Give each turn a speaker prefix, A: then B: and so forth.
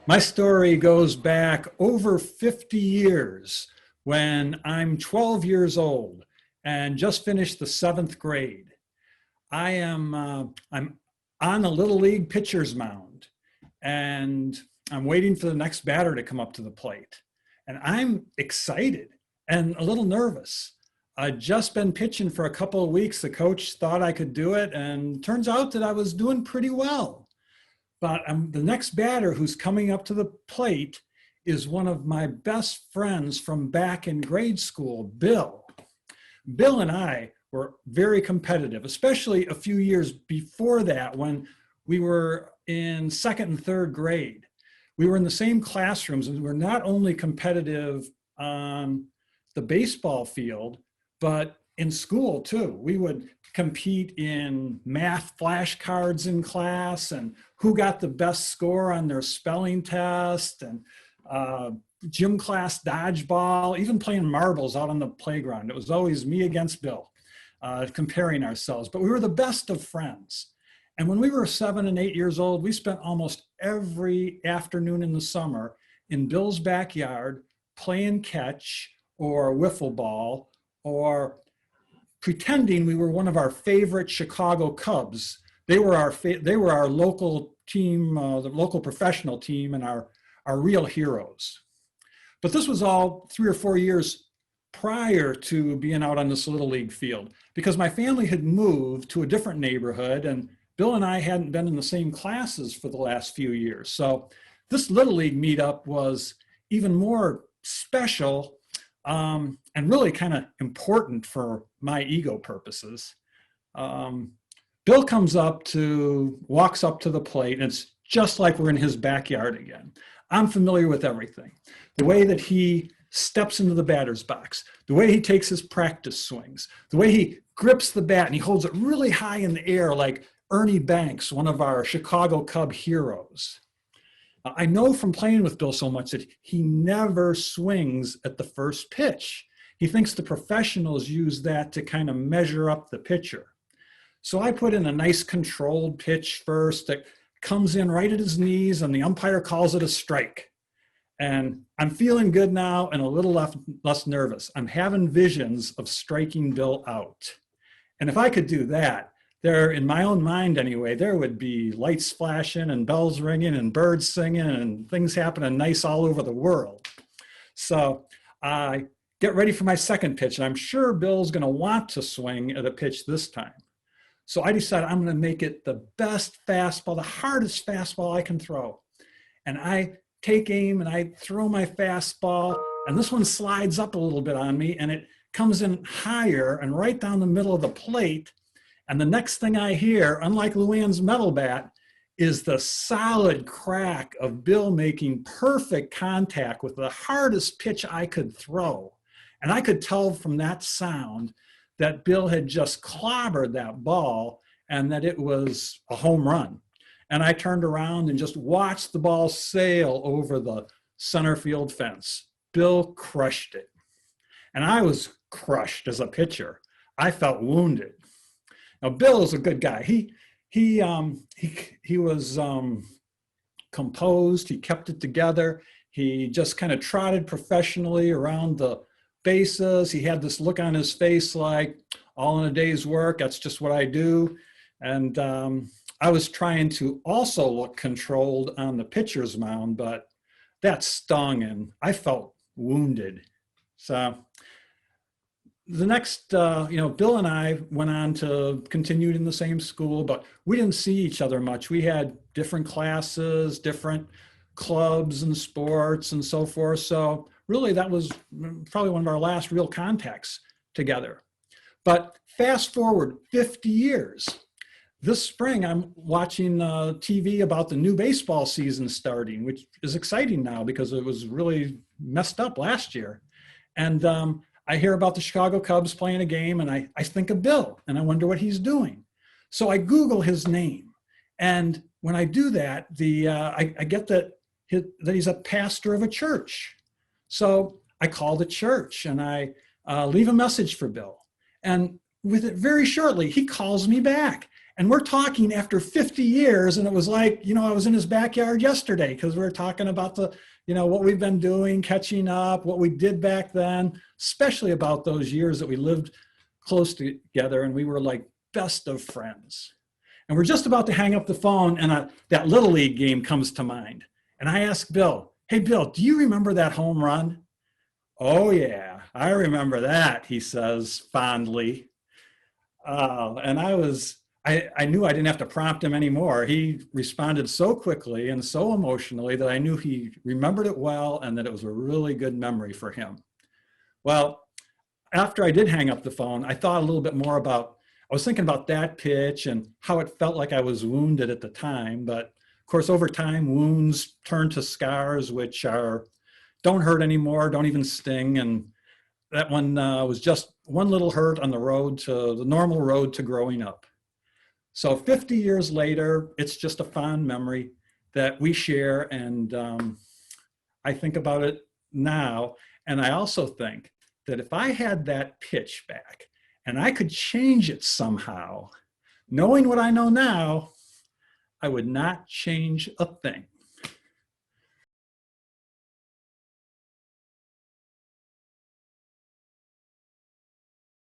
A: My story goes back over 50 years when I'm 12 years old and just finished the seventh grade. I'm on a little league pitcher's mound and I'm waiting for the next batter to come up to the plate. And I'm excited and a little nervous. I'd just been pitching for a couple of weeks. The coach thought I could do it, and turns out that I was doing pretty well. But the next batter who's coming up to the plate is one of my best friends from back in grade school, Bill. Bill and I were very competitive, especially a few years before that when we were in second and third grade. We were in the same classrooms, and we were not only competitive on the baseball field, but in school too. We would compete in math flashcards in class and who got the best score on their spelling test, and gym class dodgeball, even playing marbles out on the playground. It was always me against Bill, comparing ourselves, but we were the best of friends. And when we were 7 and 8 years old, we spent almost every afternoon in the summer in Bill's backyard playing catch or wiffle ball, or pretending we were one of our favorite Chicago Cubs. They were our local team, the local professional team, and our real heroes. But this was all 3 or 4 years prior to being out on this little league field, because my family had moved to a different neighborhood, and Bill and I hadn't been in the same classes for the last few years. So this little league meetup was even more special, and really kind of important for my ego purposes. Bill walks up to the plate, and it's just like we're in his backyard again. I'm familiar with everything. The way that he steps into the batter's box, the way he takes his practice swings, the way he grips the bat and he holds it really high in the air like Ernie Banks, one of our Chicago Cub heroes. I know from playing with Bill so much that he never swings at the first pitch. He thinks the professionals use that to kind of measure up the pitcher. So I put in a nice controlled pitch first that comes in right at his knees, and the umpire calls it a strike. And I'm feeling good now and a little less nervous. I'm having visions of striking Bill out. And if I could do that, there, in my own mind anyway, there would be lights flashing and bells ringing and birds singing and things happening nice all over the world. So I get ready for my second pitch, and I'm sure Bill's going to want to swing at a pitch this time. So I decided I'm going to make it the best fastball, the hardest fastball I can throw. And I take aim and I throw my fastball, and this one slides up a little bit on me, and it comes in higher and right down the middle of the plate. And the next thing I hear, unlike Luann's metal bat, is the solid crack of Bill making perfect contact with the hardest pitch I could throw. And I could tell from that sound that Bill had just clobbered that ball and that it was a home run. And I turned around and just watched the ball sail over the center field fence. Bill crushed it. And I was crushed as a pitcher. I felt wounded. Now, Bill is a good guy. He was composed. He kept it together. He just kind of trotted professionally around the bases. He had this look on his face like, all in a day's work, that's just what I do. And I was trying to also look controlled on the pitcher's mound, but that stung and I felt wounded. So the next, Bill and I went on to continue in the same school, but we didn't see each other much. We had different classes, different clubs and sports and so forth. So really that was probably one of our last real contacts together. But fast forward 50 years. This spring, I'm watching TV about the new baseball season starting, which is exciting now because it was really messed up last year. And I hear about the Chicago Cubs playing a game, and I think of Bill, and I wonder what he's doing. So I Google his name. And when I do that, I get that he's a pastor of a church. So I call the church, and I leave a message for Bill. And with it very shortly, he calls me back. And we're talking after 50 years, and it was like, I was in his backyard yesterday because we were talking about what we've been doing, catching up, what we did back then, especially about those years that we lived close together and we were like best of friends. And we're just about to hang up the phone, and that Little League game comes to mind. And I asked Bill, "Hey, Bill, do you remember that home run?" "Oh, yeah, I remember that," he says fondly. And I knew I didn't have to prompt him anymore. He responded so quickly and so emotionally that I knew he remembered it well and that it was a really good memory for him. Well, after I did hang up the phone, I thought a little bit more I was thinking about that pitch and how it felt like I was wounded at the time. But of course, over time, wounds turn to scars, which don't hurt anymore, don't even sting. And that one was just one little hurt on the normal road to growing up. So 50 years later, it's just a fond memory that we share. And I think about it now. And I also think that if I had that pitch back and I could change it somehow, knowing what I know now, I would not change a thing.